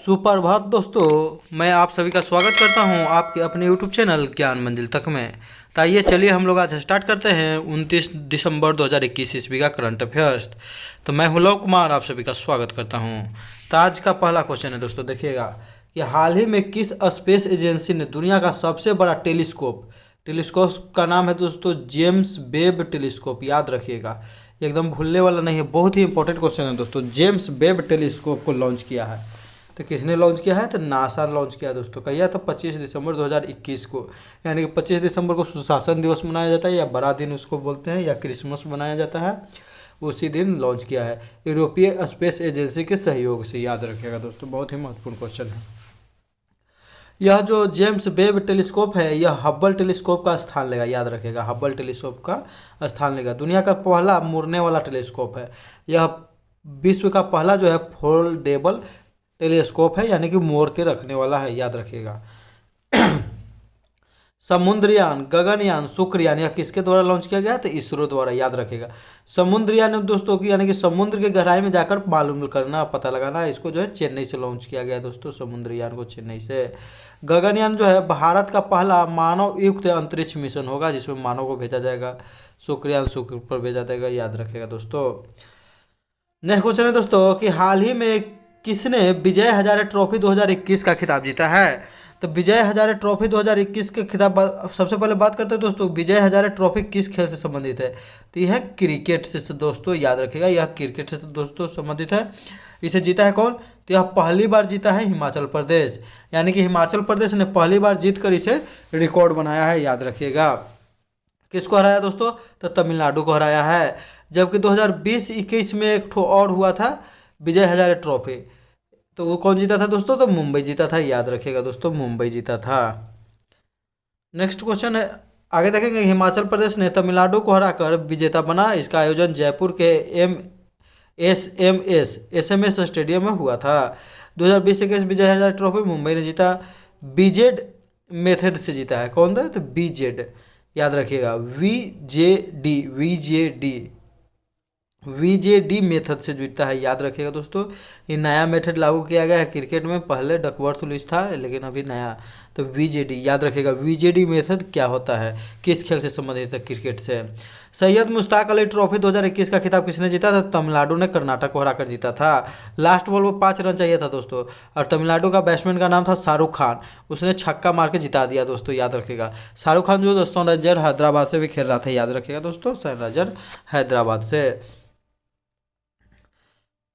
सुप्रभात दोस्तों, मैं आप सभी का स्वागत करता हूं आपके अपने यूट्यूब चैनल ज्ञान मंजिल तक में। तो आइए चलिए हम लोग आज स्टार्ट करते हैं 29 दिसंबर 2021 ईस्वी का करंट अफेयर्स। तो मैं हूं लव कुमार, आप सभी का स्वागत करता हूं। तो आज का पहला क्वेश्चन है दोस्तों, देखिएगा कि हाल ही में किस स्पेस एजेंसी ने दुनिया का सबसे बड़ा टेलीस्कोप का नाम है दोस्तों जेम्स वेब टेलीस्कोप, याद रखिएगा, एकदम भूलने वाला नहीं है, बहुत ही इंपॉर्टेंट क्वेश्चन है दोस्तों। जेम्स वेब टेलीस्कोप को लॉन्च किया है, तो किसने लॉन्च किया है? तो नासा लॉन्च किया दोस्तों। किया था 25 दिसंबर 2021 को, यानी कि 25 दिसंबर को सुशासन दिवस मनाया जाता है, या बड़ा दिन उसको बोलते हैं, या क्रिसमस मनाया जाता है, उसी दिन लॉन्च किया है यूरोपीय स्पेस एजेंसी के सहयोग से, याद रखिएगा दोस्तों, बहुत ही महत्वपूर्ण क्वेश्चन है। यह जो जेम्स वेब टेलीस्कोप है, यह हब्बल टेलीस्कोप का स्थान लेगा, याद रखिएगा, हब्बल टेलीस्कोप का स्थान लेगा। दुनिया का पहला मुड़ने वाला टेलीस्कोप है। यह विश्व का पहला जो है फोल्डेबल टेलीस्कोप है, यानी कि मोड़ के रखने वाला है, याद रखिएगा। समुद्रयान, गगनयान, शुक्रयान, यह किसके द्वारा लॉन्च किया गया? तो इसरो द्वारा, याद रखिएगा। समुद्रयान दोस्तों की, यानी कि समुद्र के गहराई में जाकर मालूम करना, पता लगाना, इसको जो है चेन्नई से लॉन्च किया गया दोस्तों, समुद्रयान को चेन्नई से। गगनयान जो है भारत का पहला मानव युक्त अंतरिक्ष मिशन होगा, जिसमें मानव को भेजा जाएगा। शुक्रयान शुक्र पर भेजा जाएगा, याद रखिएगा दोस्तों। नेक्स्ट क्वेश्चन है दोस्तों कि हाल ही में किसने विजय हजारे ट्रॉफी 2021 का खिताब जीता है? तो विजय हजारे ट्रॉफी 2021 के खिताब, सबसे पहले बात करते हैं दोस्तों, विजय हजारे ट्रॉफी किस खेल से संबंधित है? तो यह क्रिकेट से दोस्तों, याद रखिएगा, यह क्रिकेट से दोस्तों संबंधित है। इसे जीता है कौन? तो यह पहली बार जीता है हिमाचल प्रदेश, यानी कि हिमाचल प्रदेश ने पहली बार जीत कर इसे रिकॉर्ड बनाया है, याद रखिएगा। किसको हराया दोस्तों? तो तमिलनाडु को हराया है। जबकि 2020-21 में एक ठो और हुआ था विजय हजारे ट्रॉफी, तो वो कौन जीता था दोस्तों? तो मुंबई जीता था, याद रखिएगा दोस्तों, मुंबई जीता था। नेक्स्ट क्वेश्चन है, आगे देखेंगे, हिमाचल प्रदेश ने तमिलनाडु को हराकर विजेता बना। इसका आयोजन जयपुर के एसएमएस स्टेडियम में हुआ था। 2020-21 विजय हजारे ट्रॉफी मुंबई ने जीता, बीजेड मेथड से जीता है। कौन था? तो बीजेड, याद रखिएगा, वीजेडी मेथड से जुड़ता है, याद रखिएगा दोस्तों। ये नया मेथड लागू किया गया है क्रिकेट में, पहले डकवर्थ लुईस था, लेकिन अभी नया, तो वीजेडी, याद रखिएगा। वीजेडी मेथड क्या होता है, किस खेल से संबंधित है? क्रिकेट से। सैयद मुश्ताक अली ट्रॉफी 2021 का खिताब किसने जीता था? तमिलनाडु ने कर्नाटक को हराकर जीता था। लास्ट बॉल में 5 रन चाहिए था दोस्तों, और तमिलनाडु का बैट्समैन का नाम था शाहरुख खान, उसने छक्का मार के जिता दिया दोस्तों, याद रखिएगा। शाहरुख खान जो सनराइजर हैदराबाद से भी खेल रहा था, याद रखिएगा दोस्तों, सनराइजर हैदराबाद से।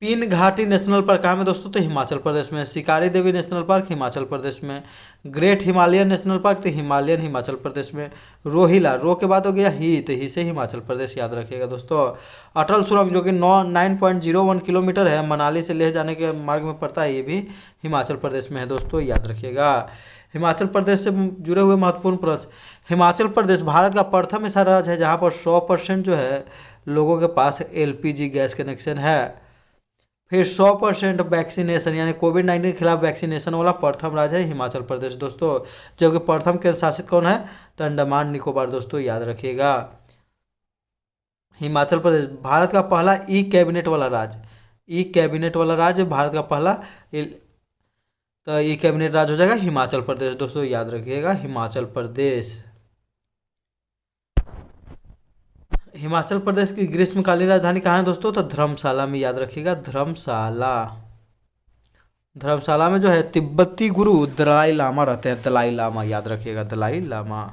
पिन घाटी नेशनल पार्क कहाँ में दोस्तों? तो हिमाचल प्रदेश में। शिकारी देवी नेशनल पार्क हिमाचल प्रदेश में। ग्रेट हिमालयन नेशनल पार्क तो हिमालयन हिमाचल प्रदेश में। रोहिला, रो के बाद हो गया ही, तो ही से हिमाचल प्रदेश, याद रखिएगा दोस्तों। अटल सुरंग जो कि 9.01 किलोमीटर है, मनाली से लेह जाने के मार्ग में पड़ता है, ये भी हिमाचल प्रदेश में है दोस्तों, याद रखिएगा। हिमाचल प्रदेश से जुड़े हुए महत्वपूर्ण प्रश्न। हिमाचल प्रदेश भारत का प्रथम ऐसा राज्य है जहाँ पर 100% जो है लोगों के पास LPG गैस कनेक्शन है। फिर 100% वैक्सीनेशन, यानी कोविड-19 के खिलाफ वैक्सीनेशन वाला प्रथम राज्य है हिमाचल प्रदेश दोस्तों। जबकि प्रथम केंद्र शासित कौन है? तो अंडमान निकोबार दोस्तों, याद रखिएगा। हिमाचल प्रदेश भारत का पहला ई कैबिनेट वाला राज्य, भारत का पहला, तो ई कैबिनेट राज्य हो जाएगा हिमाचल प्रदेश दोस्तों, याद रखिएगा, हिमाचल प्रदेश। हिमाचल प्रदेश की ग्रीष्मकालीन राजधानी कहाँ है दोस्तों? तो धर्मशाला में, याद रखिएगा, धर्मशाला में जो है तिब्बती गुरु दलाई लामा रहते हैं, दलाई लामा, याद रखिएगा, दलाई लामा।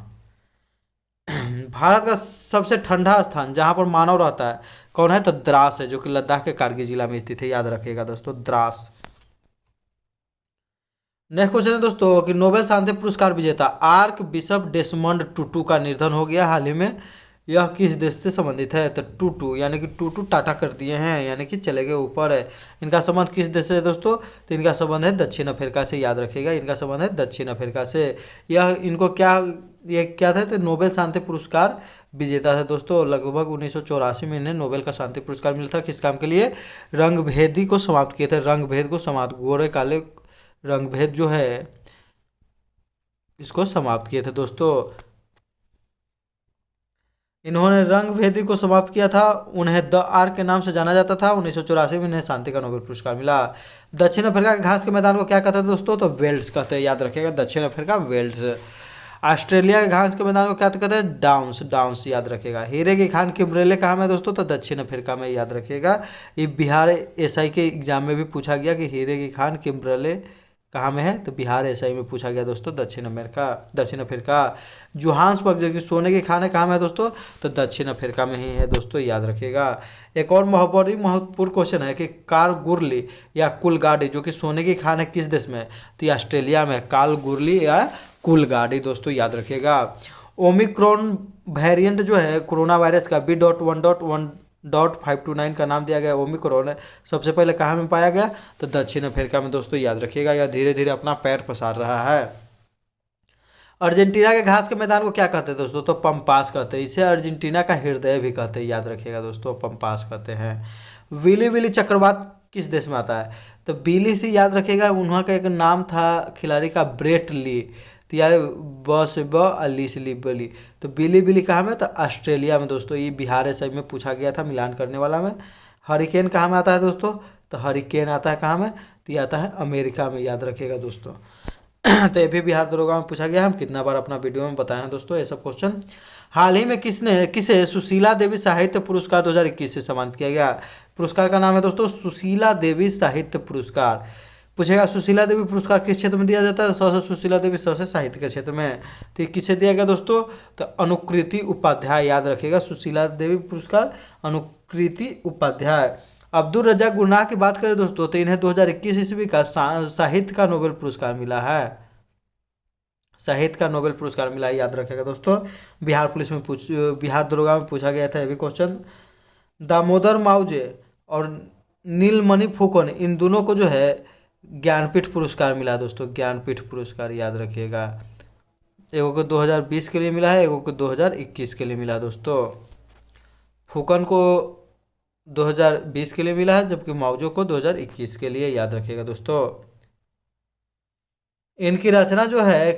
भारत का सबसे ठंडा स्थान जहाँ पर मानव रहता है कौन है? तो द्रास है, जो कि लद्दाख के कारगिल जिला में स्थित है, याद रखिएगा दोस्तों, द्रास। नेक्स्ट क्वेश्चन है दोस्तों कि नोबेल शांति पुरस्कार विजेता आर्क बिशप डेसमंड टुटू का निधन हो गया हाल ही में। यह किस देश से संबंधित है? तो टूटू, यानी कि टूटू टाटा कर दिए हैं, यानी कि चले गए ऊपर है। इनका संबंध किस देश से है दोस्तों? तो इनका संबंध है दक्षिण अफ्रीका से, याद रखिएगा, इनका संबंध है दक्षिण अफ्रीका से। ये क्या था? तो नोबेल शांति पुरस्कार विजेता था दोस्तों। लगभग 1984 में इन्हें नोबेल का शांति पुरस्कार मिला था। किस काम के लिए? रंगभेदी को समाप्त किए थे, रंगभेद को समाप्त, गोरे काले रंगभेद जो है इसको समाप्त किए थे दोस्तों। इन्होंने रंग भेदी को समाप्त किया था। उन्हें द आर्क के नाम से जाना जाता था। 1984 में इन्हें शांति का नोबेल पुरस्कार मिला। दक्षिण अफ्रीका के घास के मैदान को क्या कहते हैं दोस्तों? तो वेल्ड्स कहते हैं, याद रखिएगा, दक्षिण अफ्रीका वेल्ड्स। ऑस्ट्रेलिया के घास के मैदान को क्या कहते हैं? डाउन्स, डाउन्स याद रखिएगा। हीरे की खान किम्बरले कहाँ में दोस्तों? तो दक्षिण अफ्रीका में, याद रखिएगा। ये बिहार एसआई के एग्जाम में भी पूछा गया कि हीरे की खान किम्बरले कहाँ में है? तो बिहार एसआई में पूछा गया दोस्तों, दक्षिण अफ्रीका। जोहान्सबर्ग जो कि सोने की खान है, कहाँ में है दोस्तों? तो दक्षिण अफ्रीका में ही है दोस्तों, याद रखिएगा। एक और महत्वपूर्ण क्वेश्चन है कि कारगुरली या कुलगाड़ी जो कि सोने की खान है, किस देश में है? तो ये ऑस्ट्रेलिया में। कारगुरली या कुलगाड़ी दोस्तों, याद रखिएगा। ओमिक्रॉन वेरिएंट जो है कोरोना वायरस का B.1.1.529 का नाम दिया गया ओमिक्रॉन है, सबसे पहले कहाँ में पाया गया? तो दक्षिण अफ्रीका में दोस्तों, याद रखिएगा। यह धीरे धीरे अपना पैर पसार रहा है। अर्जेंटीना के घास के मैदान को क्या कहते हैं दोस्तों? तो पंपास कहते हैं। इसे अर्जेंटीना का हृदय भी कहते हैं, याद रखिएगा दोस्तों, पंपास कहते हैं। विली विली चक्रवात किस देश में आता है? तो बिली से याद रखिएगा, उन्होंने का एक नाम था खिलाड़ी का, ब्रेट ली। तो यार बस ब अलीस ली बली। तो बिली बिली कहाँ में? तो ऑस्ट्रेलिया में दोस्तों। ये बिहार एसआई में पूछा गया था, मिलान करने वाला में। हरिकेन कहाँ में आता है दोस्तों? तो हरिकेन आता है कहाँ में? तो ये आता है अमेरिका में, याद रखिएगा दोस्तों। तो ये भी बिहार दरोगा में पूछा गया। हम कितना बार अपना वीडियो में बताए हैं दोस्तों ये सब क्वेश्चन। हाल ही में किसे सुशीला देवी साहित्य पुरस्कार 2021 से सम्मानित किया गया? पुरस्कार का नाम है दोस्तों सुशीला देवी साहित्य पुरस्कार। पूछेगा सुशीला देवी पुरस्कार किस क्षेत्र में दिया जाता है? से सुशीला देवी से साहित्य के क्षेत्र में। तो ये किसे दिया गया दोस्तों? तो अनुकृति उपाध्याय, याद रखिएगा। सुशीला देवी पुरस्कार अनुकृति उपाध्याय। अब्दुल रज़ाक गुरनाह की बात करें दोस्तों, तो इन्हें 2021 ईस्वी का साहित्य का नोबेल पुरस्कार मिला है। साहित्य का नोबेल पुरस्कार मिला है, याद रखेगा दोस्तों। बिहार दरोगा में पूछा गया था ये भी क्वेश्चन। दामोदर माउजे और नीलमणि फुकन, इन दोनों को जो है ज्ञानपीठ पुरस्कार मिला दोस्तों, ज्ञानपीठ पुरस्कार, याद रखिएगा। एगो को 2020 के लिए मिला है, एगो को 2021 के लिए मिला है दोस्तों। फुकन को 2020 के लिए मिला है, जबकि माउजो को 2021 के लिए, याद रखिएगा दोस्तों। इनकी रचना जो है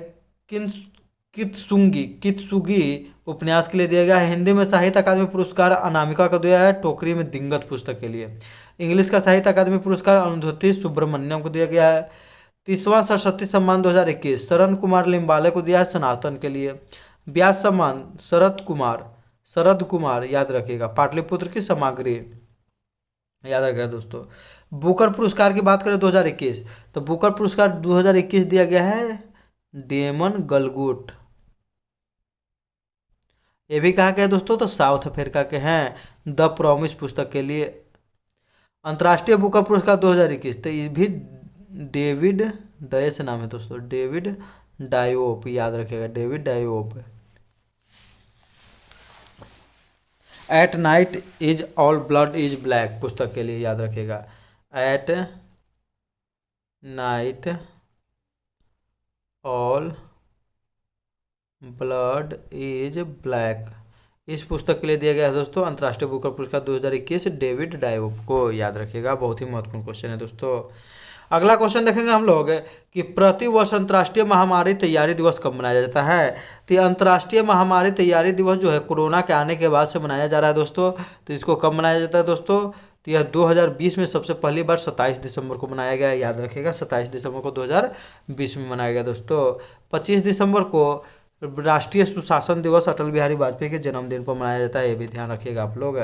कित्सुगी उपन्यास के लिए दिया गया है। हिंदी में साहित्य अकादमी पुरस्कार अनामिका को दिया है, टोकरी में दिंगत पुस्तक के लिए। इंग्लिश का साहित्य अकादमी पुरस्कार अरुंधति सुब्रमण्यम को दिया गया है। 30वां सरस्वती सम्मान 2021 शरण कुमार लिम्बाले को दिया है, सनातन के लिए। व्यास सम्मान शरद कुमार, याद रखिएगा, पाटलिपुत्र की सामग्री, याद रखिएगा दोस्तों। बुकर पुरस्कार की बात करें 2021, तो बुकर पुरस्कार 2021 दिया गया है डेमन गलगुट। ये भी कहाँ के हैं दोस्तों? तो साउथ अफ्रीका के हैं, द प्रॉमिस पुस्तक के लिए। अंतर्राष्ट्रीय बुकर पुरस्कार 2021, तो ये भी डेविड डये से नाम है दोस्तों, डेविड डायोप, याद रखिएगा, David Diop. At night is all blood is black पुस्तक के लिए, याद रखिएगा। At night all blood is black, इस पुस्तक के लिए दिया गया है दोस्तों अंतर्राष्ट्रीय बुकर पुरस्कार 2021 डेविड डायोप को, याद रखिएगा। बहुत ही महत्वपूर्ण क्वेश्चन है दोस्तों। अगला क्वेश्चन देखेंगे हम लोग कि प्रतिवर्ष अंतर्राष्ट्रीय महामारी तैयारी दिवस कब मनाया जाता है? तो अंतर्राष्ट्रीय महामारी तैयारी दिवस जो है कोरोना के आने के बाद से मनाया जा रहा है दोस्तों। तो इसको कब मनाया जाता है दोस्तों? तो यह 2020 में सबसे पहली बार 27 दिसंबर को मनाया गया, याद रखिएगा। 27 दिसंबर को 2020 में मनाया गया दोस्तों। 25 दिसंबर को राष्ट्रीय सुशासन दिवस अटल बिहारी वाजपेयी के जन्मदिन पर मनाया जाता है, ये भी ध्यान रखिएगा आप लोग।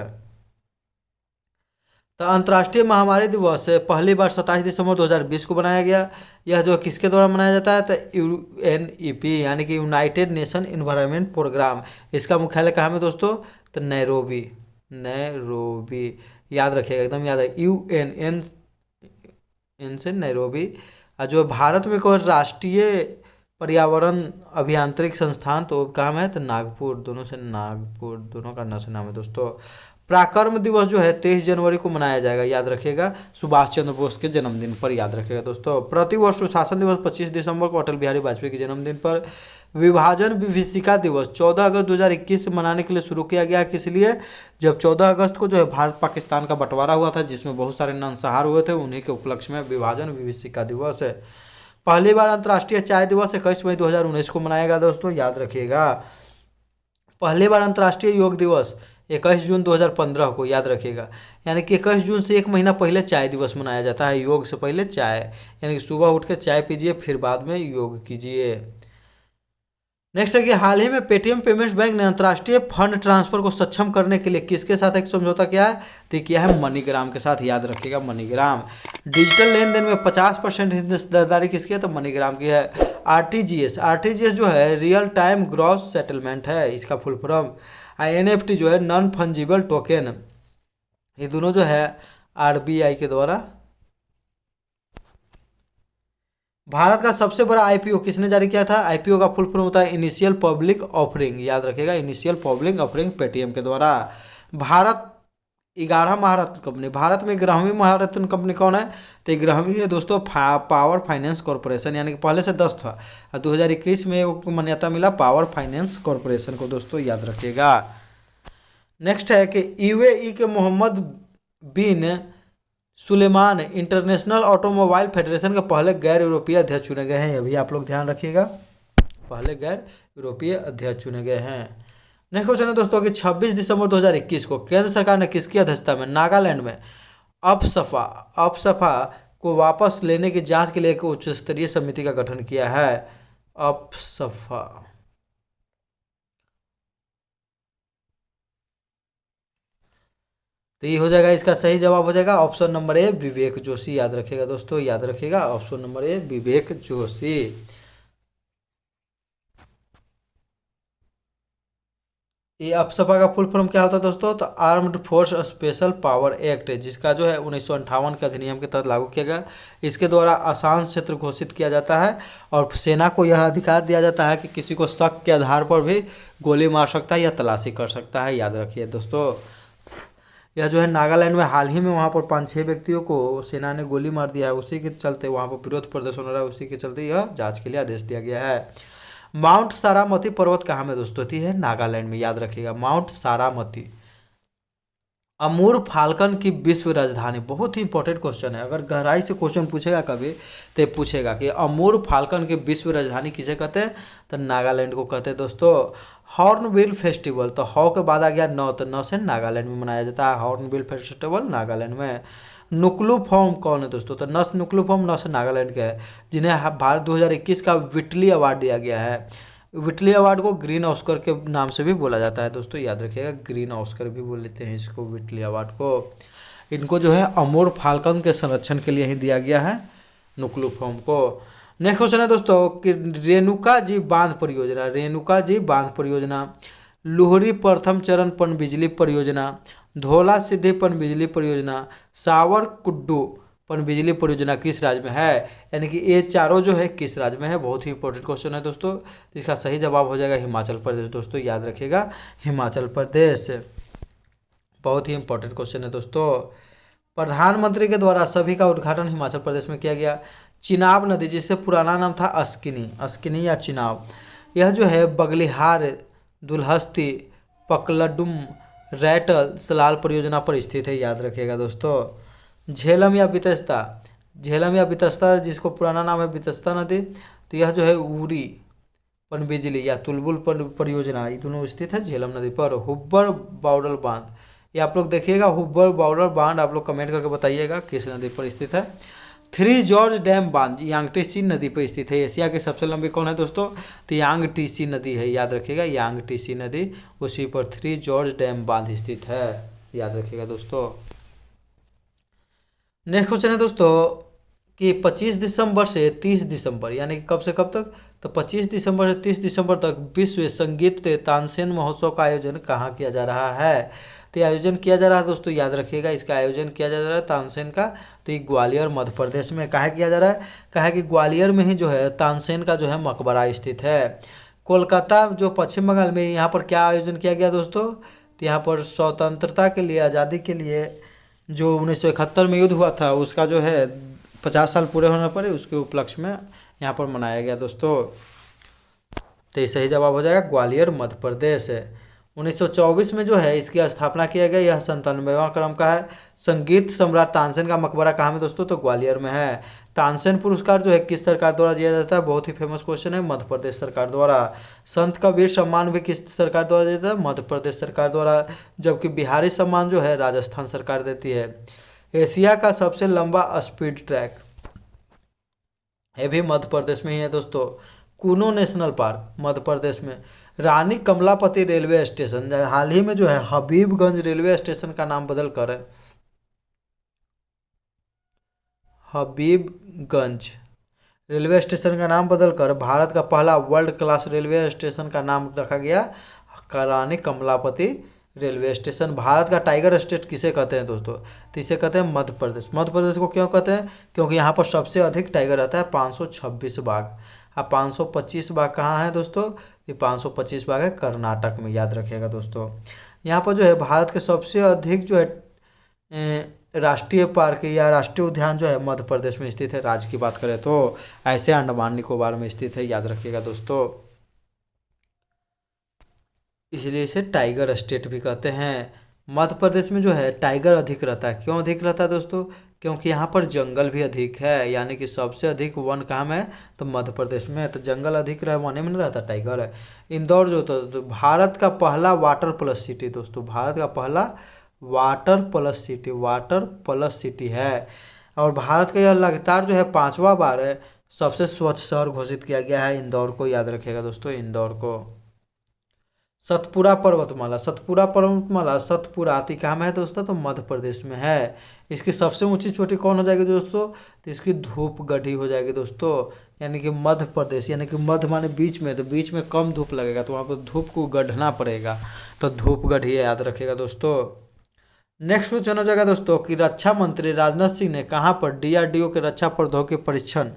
तो अंतर्राष्ट्रीय महामारी दिवस पहली बार 27 दिसंबर 2020 को बनाया गया। यह जो किसके द्वारा मनाया जाता है? तो UNEP यानी कि यूनाइटेड नेशन एनवायरनमेंट प्रोग्राम। इसका मुख्यालय कहाँ में दोस्तों? तो नैरोबी, याद रखिएगा, एकदम याद है, UN से नैरोबी। और जो भारत में कोई राष्ट्रीय पर्यावरण अभियांत्रिक संस्थान तो कहाँ में है? तो नागपुर, दोनों का नाम है दोस्तों। पराक्रम दिवस जो है 23 जनवरी को मनाया जाएगा, याद रखिएगा, सुभाष चंद्र बोस के जन्मदिन पर, याद रखिएगा दोस्तों। प्रतिवर्ष सुशासन दिवस 25 दिसंबर को अटल बिहारी वाजपेयी के जन्मदिन पर। विभाजन विभीषिका दिवस 14 अगस्त 2021 से मनाने के लिए शुरू किया गया। किस लिए? जब 14 अगस्त को जो है भारत पाकिस्तान का बंटवारा हुआ था, जिसमें बहुत सारे नरसंहार हुए थे, उन्हीं के उपलक्ष्य में विभाजन विभीषिका दिवस है। पहली बार अंतर्राष्ट्रीय चाय दिवस 21 मई 2019 को मनाया गया दोस्तों, याद रखिएगा। पहली बार अंतर्राष्ट्रीय योग दिवस 21 जून 2015 को, याद रखिएगा। यानी कि 21 जून से एक महीना पहले चाय दिवस मनाया जाता है। योग से पहले चाय, यानी कि सुबह उठ के चाय पीजिए, फिर बाद में योग कीजिए। नेक्स्ट है कि हाल ही में पेटीएम पेमेंट्स बैंक ने अंतर्राष्ट्रीय फंड ट्रांसफर को सक्षम करने के लिए किसके साथ एक समझौता किया है? तो किया है मनीग्राम के साथ, याद रखिएगा मनीग्राम। डिजिटल लेन देन में 50% हिस्सेदारी किसकी है? तो मनीग्राम की है। आरटीजीएस जो है रियल टाइम ग्रॉस सेटलमेंट है, इसका फुल फॉर्म। एनएफटी जो है नॉन फंजिबल टोकन, ये दोनों जो है आरबीआई के द्वारा। भारत का सबसे बड़ा आईपीओ किसने जारी किया था? आईपीओ का फुल फॉर्म होता है इनिशियल पब्लिक ऑफरिंग, याद रखिएगा इनिशियल पब्लिक ऑफरिंग पेटीएम के द्वारा। भारत 11 महारत्न कंपनी, भारत में 11वीं महारत्न कंपनी कौन है? तो 11वीं है दोस्तों पावर फाइनेंस कॉरपोरेशन, यानी कि पहले से 10 था और 2021 में वो मान्यता मिला पावर फाइनेंस कॉरपोरेशन को, दोस्तों याद रखिएगा। नेक्स्ट है कि यूएई के मोहम्मद बिन सुलेमान इंटरनेशनल ऑटोमोबाइल फेडरेशन के पहले गैर यूरोपीय अध्यक्ष चुने गए हैं। अभी आप लोग ध्यान रखिएगा, पहले गैर यूरोपीय अध्यक्ष चुने गए हैं। नेक्स्ट क्वेश्चन है दोस्तों कि 26 दिसंबर 2021 को केंद्र सरकार ने किसकी अध्यक्षता में नागालैंड में अपसफा को वापस लेने की जांच के लिए एक उच्च स्तरीय समिति का गठन किया है? अपसफा, तो ये हो जाएगा, इसका सही जवाब हो जाएगा option number A Vivek Joshi, याद रखिएगा दोस्तों, याद रखिएगा option number A Vivek Joshi. ये अपसपा का फुल फॉर्म क्या होता है दोस्तों? तो armed force special power act, जिसका जो है 1958 के अधिनियम के तहत लागू किया गया। इसके द्वारा आसान क्षेत्र घोषित किया जाता है और सेना को यह अधिकार दिया जाता है कि किसी को शक के आधार पर भी गोली मार सकता है या तलाशी कर सकता है, याद रखिए दोस्तों। यह जो है नागालैंड में हाल ही में वहाँ पर 5-6 व्यक्तियों को सेना ने गोली मार दिया है, उसी के चलते वहाँ पर विरोध प्रदर्शन हो रहा है, उसी के चलते यह जांच के लिए आदेश दिया गया है। माउंट सारामती पर्वत कहाँ में दोस्तों? है नागालैंड में, याद रखिएगा माउंट सारामती। अमूर फाल्कन की विश्व राजधानी, बहुत ही इंपॉर्टेंट क्वेश्चन है, अगर गहराई से क्वेश्चन पूछेगा कभी तो पूछेगा कि अमूर फाल्कन की विश्व राजधानी किसे कहते हैं? तो नागालैंड को कहते हैं दोस्तों। हॉर्नबिल फेस्टिवल, तो हॉ के बाद आ गया नौ, तो नौ से नागालैंड में मनाया जाता है हॉर्नबिल फेस्टिवल, नागालैंड में। नुक्लू फॉर्म कौन है दोस्तों? तो नस नुक्लू फॉर्म नौ से नागालैंड के है, जिन्हें भारत 2021 का विटली अवार्ड दिया गया है। विटली अवार्ड को ग्रीन ऑस्कर के नाम से भी बोला जाता है दोस्तों, याद रखिएगा ग्रीन ऑस्कर भी बोल लेते हैं इसको, विटली अवार्ड को। इनको जो है अमूर फाल्कन के संरक्षण के लिए ही दिया गया है, नुक्लू फॉर्म को। नेक्स्ट क्वेश्चन है दोस्तों कि रेणुका जी बांध परियोजना, रेणुका जी बांध परियोजना, लुहरी प्रथम चरण पनबिजली परियोजना, धौला सिद्धि पनबिजली परियोजना, सावरकुड्डू पनबिजली परियोजना किस राज्य में है? यानी कि ये चारों जो है किस राज्य में है? बहुत ही इंपॉर्टेंट क्वेश्चन है दोस्तों, इसका सही जवाब हो जाएगा हिमाचल प्रदेश, दोस्तों याद रखिएगा हिमाचल प्रदेश। बहुत ही इंपॉर्टेंट क्वेश्चन है दोस्तों। प्रधानमंत्री के द्वारा सभी का उद्घाटन हिमाचल प्रदेश में किया गया। चिनाब नदी, जिससे पुराना नाम था अस्किनी या चिनाब, यह जो है बगलिहार, दुल्हस्ती, पकलडुम, रैटल सलाल परियोजना पर स्थित है, याद रखिएगा दोस्तों। झेलम या बितस्ता, जिसको पुराना नाम है बितस्ता नदी, तो यह जो है उरी पनबिजली या तुलबुल परियोजना, ये दोनों स्थित है झेलम नदी पर। हुब्बर बाउडल बांध, ये आप लोग देखिएगा, हुब्बर बाउडल बांध आप लोग कमेंट करके बताइएगा किस नदी पर स्थित है। थ्री जॉर्ज डैम बांध यांगटीसी नदी पर स्थित है। एशिया की सबसे लंबी कौन है दोस्तों? तो यांगटीसी नदी है, याद रखिएगा यांगटीसी नदी, उसी पर थ्री जॉर्ज डैम बांध स्थित है, याद रखिएगा दोस्तों। नेक्स्ट क्वेश्चन है दोस्तों कि 25 दिसंबर से 30 दिसंबर, यानी कि कब से कब तक? तो 25 दिसंबर से 30 दिसंबर तक विश्व संगीत तानसेन महोत्सव का आयोजन कहाँ किया जा रहा है? तो आयोजन किया जा रहा है दोस्तों, याद रखिएगा इसका आयोजन किया जा रहा है तानसेन का, तो ये ग्वालियर मध्य प्रदेश में। कहाँ किया जा रहा है? कहाँ कि ग्वालियर में ही जो है तानसेन का जो है मकबरा स्थित है। कोलकाता जो पश्चिम बंगाल में, यहाँ पर क्या आयोजन किया गया दोस्तों? तो यहाँ पर स्वतंत्रता के लिए, आज़ादी के लिए जो 1971 में युद्ध हुआ था, उसका जो है 50 साल पूरे होने पर उसके उपलक्ष्य में यहाँ पर मनाया गया दोस्तों। तो ये सही जवाब हो जाएगा ग्वालियर मध्य प्रदेश। 1924 में जो है इसकी स्थापना किया गया, यह 97वां क्रम का है। संगीत सम्राट तानसेन का मकबरा कहाँ में दोस्तों? तो ग्वालियर में है। तानसेन पुरस्कार जो है किस सरकार द्वारा दिया जाता है, बहुत ही फेमस क्वेश्चन है, मध्य प्रदेश सरकार द्वारा। संत कबीर सम्मान भी किस सरकार द्वारा दिया जाता है, मध्य प्रदेश सरकार द्वारा। जबकि बिहारी सम्मान जो है राजस्थान सरकार देती है। एशिया का सबसे लंबा स्पीड ट्रैक, ये भी मध्य प्रदेश में ही है दोस्तों, कूनो नेशनल पार्क मध्य प्रदेश में। रानी कमलापति रेलवे स्टेशन हाल ही में जो है हबीबगंज रेलवे स्टेशन का नाम बदल कर हबीबगंज रेलवे स्टेशन का नाम बदलकर भारत का पहला वर्ल्ड क्लास रेलवे स्टेशन का नाम रखा गया रानी कमलापति रेलवे स्टेशन। भारत का टाइगर स्टेट किसे कहते हैं दोस्तों, तो इसे कहते हैं मध्य प्रदेश। मध्य प्रदेश को क्यों कहते हैं, क्योंकि यहाँ पर सबसे अधिक टाइगर रहता है 526 बाघ। अब 525 बाघ कहाँ है दोस्तों, ये 525 बाघ है कर्नाटक में, याद रखिएगा दोस्तों। यहाँ पर जो है भारत के सबसे अधिक जो है राष्ट्रीय पार्क या राष्ट्रीय उद्यान जो है मध्य प्रदेश में स्थित है। राज्य की बात करें तो ऐसे अंडमान निकोबार में स्थित है, याद रखिएगा दोस्तों, इसलिए इसे टाइगर स्टेट भी कहते हैं। मध्य प्रदेश में जो है टाइगर अधिक रहता है, क्यों अधिक रहता है दोस्तों, क्योंकि यहाँ पर जंगल भी अधिक है, यानी कि सबसे अधिक वन कहाँ में है, तो मध्य प्रदेश में। तो जंगल अधिक रहे, वन में नहीं रहता टाइगर है। इंदौर जो तो भारत का पहला वाटर प्लस सिटी दोस्तों, भारत का पहला वाटर प्लस सिटी है। और भारत का यह लगातार जो है 5वां बार है सबसे स्वच्छ शहर घोषित किया गया है इंदौर को, याद रखिएगा दोस्तों इंदौर को। सतपुरा पर्वतमाला, सतपुरा कहाँ में है दोस्तों, तो मध्य प्रदेश में है। इसकी सबसे ऊंची चोटी कौन हो जाएगी दोस्तों, तो इसकी धूपगढ़ी हो जाएगी दोस्तों, यानी कि मध्य प्रदेश, यानी कि मध्य माने बीच में, तो बीच में कम धूप लगेगा तो वहाँ पर धूप को गढ़ना पड़ेगा, तो धूपगढ़ी है, याद रखिएगा दोस्तों। नेक्स्ट क्वेश्चन हो जाएगा दोस्तों कि रक्षा मंत्री राजनाथ सिंह ने कहाँ पर डीआरडीओ के रक्षा प्रौद्योगिकी परीक्षण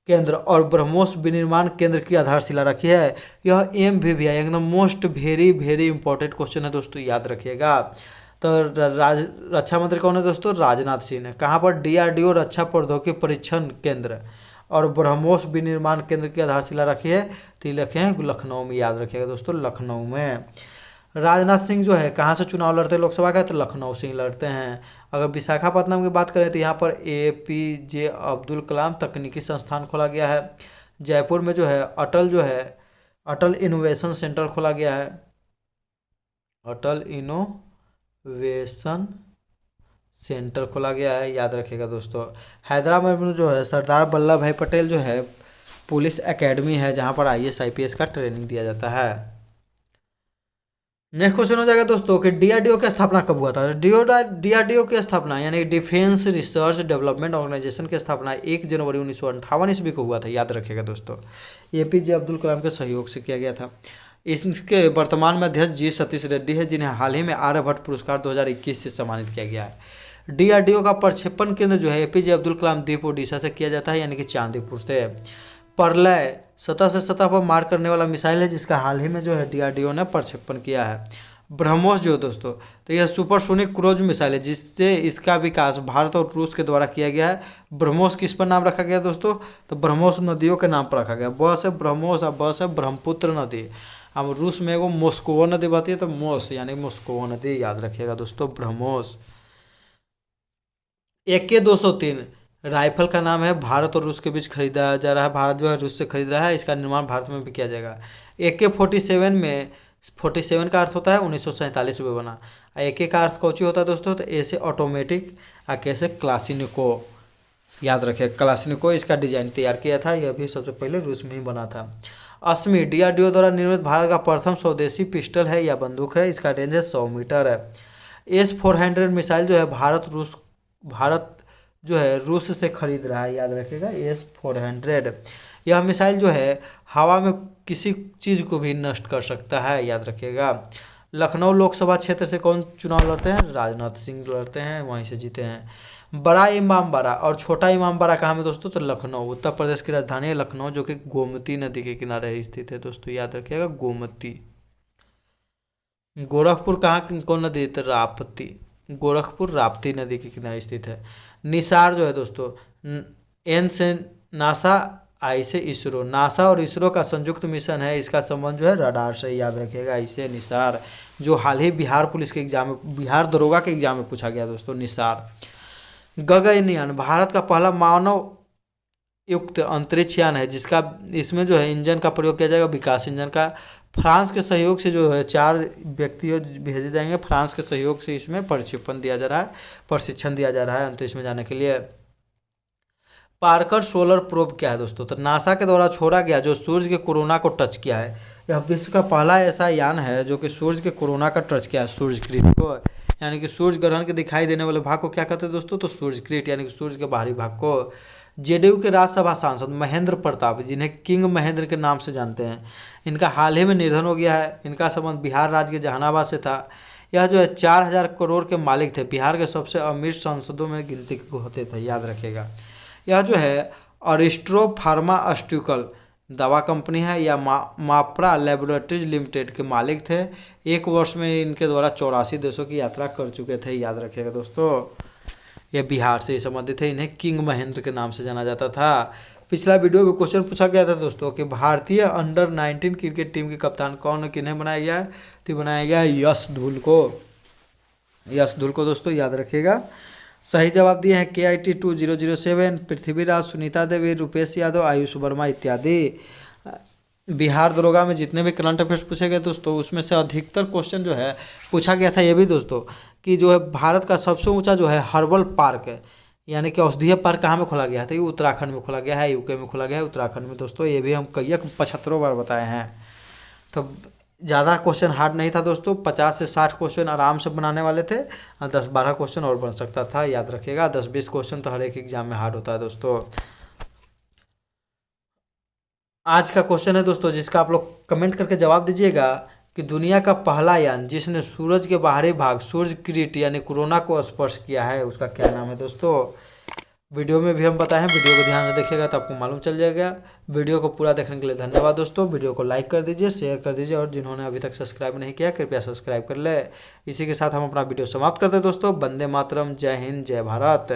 केंद्र और ब्रह्मोस विनिर्माण केंद्र की आधारशिला रखी है। यह MVVI एकदम मोस्ट वेरी इंपॉर्टेंट क्वेश्चन है दोस्तों, याद रखिएगा। तो रक्षा मंत्री कौन है दोस्तों, राजनाथ सिंह ने कहाँ पर डीआरडीओ रक्षा प्रौद्योगिकी परीक्षण केंद्र और ब्रह्मोस विनिर्माण केंद्र की आधारशिला रखी है, तो लिखे हैं लखनऊ में, याद रखिएगा दोस्तों लखनऊ में। राजनाथ सिंह जो है कहाँ से चुनाव लड़ते हैं लोकसभा का, तो लखनऊ से ही लड़ते हैं। अगर विशाखापट्टनम की बात करें तो यहाँ पर APJ अब्दुल कलाम तकनीकी संस्थान खोला गया है। जयपुर में जो है अटल इनोवेशन सेंटर खोला गया है, अटल इनोवेशन सेंटर खोला गया है, याद रखिएगा दोस्तों। हैदराबाद में जो है सरदार वल्लभ भाई पटेल जो है पुलिस एकेडमी है, जहाँ पर IAS IPS का ट्रेनिंग दिया जाता है। नेक्स्ट क्वेश्चन हो जाएगा दोस्तों कि डीआरडीओ की स्थापना कब हुआ था। डीआरडीओ की स्थापना यानी डिफेंस रिसर्च डेवलपमेंट ऑर्गेनाइजेशन की स्थापना 1 जनवरी 1958 ईस्वी को हुआ था, याद रखिएगा दोस्तों। APJ अब्दुल कलाम के सहयोग से किया गया था। इसके वर्तमान में अध्यक्ष G सतीश रेड्डी है, जिन्हें हाल ही में आर्यभट्ट पुरस्कार 2021 से सम्मानित किया गया है। डीआरडीओ का प्रक्षेपण केंद्र जो है APJ अब्दुल कलाम द्वीप ओडिशा से किया जाता है, यानी कि चांदीपुर से। प्रलय सतह से सतह पर मार करने वाला मिसाइल है, जिसका हाल ही में जो है डीआरडीओ ने प्रक्षेपण किया है। ब्रह्मोस जो दोस्तों, तो यह सुपरसोनिक क्रूज मिसाइल है, जिससे इसका विकास भारत और रूस के द्वारा किया गया है। ब्रह्मोस किस पर नाम रखा गया दोस्तों, तो ब्रह्मोस नदियों के नाम पर रखा गया। बस है ब्रह्मोस और बस है ब्रह्मपुत्र नदी। अब रूस में एगो मोस्कोवा नदी बहती है, तो मोस यानी मोस्कोवा नदी, याद रखिएगा दोस्तों ब्रह्मोस। AK-203 राइफल का नाम है, भारत और रूस के बीच खरीदा जा रहा है, भारत जो है रूस से खरीद रहा है, इसका निर्माण भारत में भी किया जाएगा। AK-47 में 47 का अर्थ होता है 1947 में बना। AK का अर्थ कौची होता है दोस्तों, तो A से ऑटोमेटिक और K से क्लासिनिको, याद रखिए क्लासिनिको इसका डिजाइन तैयार किया था, यह भी सबसे पहले रूस में ही बना था। अस्मी डीआरडीओ द्वारा निर्मित भारत का प्रथम स्वदेशी पिस्टल है या बंदूक है, इसका रेंज है 100 मीटर है। S-400 मिसाइल जो है भारत जो है रूस से खरीद रहा है, याद रखिएगा S-400। यह मिसाइल जो है हवा में किसी चीज़ को भी नष्ट कर सकता है, याद रखिएगा। लखनऊ लोकसभा क्षेत्र से कौन चुनाव लड़ते हैं, राजनाथ सिंह लड़ते हैं, वहीं से जीते हैं। बड़ा इमामबाड़ा और छोटा इमामबाड़ा कहाँ में दोस्तों, तो लखनऊ, उत्तर प्रदेश की राजधानी है लखनऊ, जो कि गोमती नदी के किनारे स्थित है दोस्तों, याद रखिएगा गोमती। गोरखपुर कहाँ कौन नदी, तो राप्ती, गोरखपुर राप्ती नदी के किनारे स्थित है। निसार जो है दोस्तों, N से नासा, I से इसरो, नासा और इसरो का संयुक्त मिशन है, इसका संबंध जो है रडार से, याद रखिएगा इसे निसार, जो हाल ही बिहार पुलिस के एग्जाम में, बिहार दरोगा के एग्जाम में पूछा गया दोस्तों, निसार। गगनयान भारत का पहला मानव युक्त अंतरिक्ष यान है जिसका इसमें जो है इंजन का प्रयोग किया जाएगा विकास इंजन का। फ्रांस के सहयोग से जो है 4 व्यक्ति भेजे जाएंगे। फ्रांस के सहयोग से इसमें प्रशिक्षण दिया जा रहा है अंतरिक्ष में जाने के लिए। पार्कर सोलर प्रोब क्या है दोस्तों? तो नासा के द्वारा छोड़ा गया जो सूर्य के कोरोना को टच किया है। यह विश्व का पहला ऐसा यान है जो कि सूर्य के कोरोना का टच किया है, सूर्य ग्रिड को, यानी कि सूर्य ग्रहण के दिखाई देने वाले भाग को क्या कहते हैं दोस्तों? तो सूर्य ग्रिड यानी कि सूर्य के बाहरी भाग को। जेडीयू के राज्यसभा सांसद महेंद्र प्रताप, जिन्हें किंग महेंद्र के नाम से जानते हैं, इनका हाल ही में निधन हो गया है। इनका संबंध बिहार राज्य के जहानाबाद से था। यह जो है 4000 करोड़ के मालिक थे। बिहार के सबसे अमीर सांसदों में गिनती होते थे, याद रखिएगा। यह जो है अरिस्ट्रो फार्मास्यूटिकल दवा कंपनी है या माप्रा लेबोरेटरीज लिमिटेड के मालिक थे। एक वर्ष में इनके द्वारा 84 देशों की यात्रा कर चुके थे, याद रखिएगा दोस्तों। यह बिहार से संबंधित है। इन्हें किंग महेंद्र के नाम से जाना जाता था। पिछला वीडियो में क्वेश्चन पूछा गया था दोस्तों कि भारतीय अंडर 19 क्रिकेट टीम के कप्तान कौन किन्हें बनाया गया है? तो बनाया गया है यश धुल को। यश धुल को दोस्तों याद रखिएगा। सही जवाब दिए हैं KIT 2007, पृथ्वीराज, सुनीता देवी, रुपेश यादव, आयुष वर्मा इत्यादि। बिहार दरोगा में जितने भी करंट अफेयर्स पूछे गए दोस्तों उसमें से अधिकतर क्वेश्चन जो है पूछा गया था ये भी दोस्तों कि जो है भारत का सबसे ऊंचा जो है हर्बल पार्क है यानी कि औषधीय पार्क कहाँ में खोला गया था? ये उत्तराखंड में खोला गया है, यूके में खोला गया है, उत्तराखंड में दोस्तों। ये भी हम कई 75 बार बताए हैं। तो ज़्यादा क्वेश्चन हार्ड नहीं था दोस्तों, 50 से 60 क्वेश्चन आराम से बनाने वाले थे। 10-12 क्वेश्चन और बन सकता था, याद रखिएगा। 10-20 क्वेश्चन तो हर एक एग्जाम में हार्ड होता है दोस्तों। आज का क्वेश्चन है दोस्तों जिसका आप लोग कमेंट करके जवाब दीजिएगा कि दुनिया का पहला यान जिसने सूरज के बाहरी भाग सूर्य किरीट यानी कोरोना को स्पर्श किया है उसका क्या नाम है दोस्तों? वीडियो में भी हम बताए हैं, वीडियो को ध्यान से देखिएगा तो आपको मालूम चल जाएगा। वीडियो को पूरा देखने के लिए धन्यवाद दोस्तों। वीडियो को लाइक कर दीजिए, शेयर कर दीजिए और जिन्होंने अभी तक सब्सक्राइब नहीं किया कृपया सब्सक्राइब कर ले। इसी के साथ हम अपना वीडियो समाप्त करते हैं दोस्तों। वंदे मातरम, जय हिंद, जय भारत।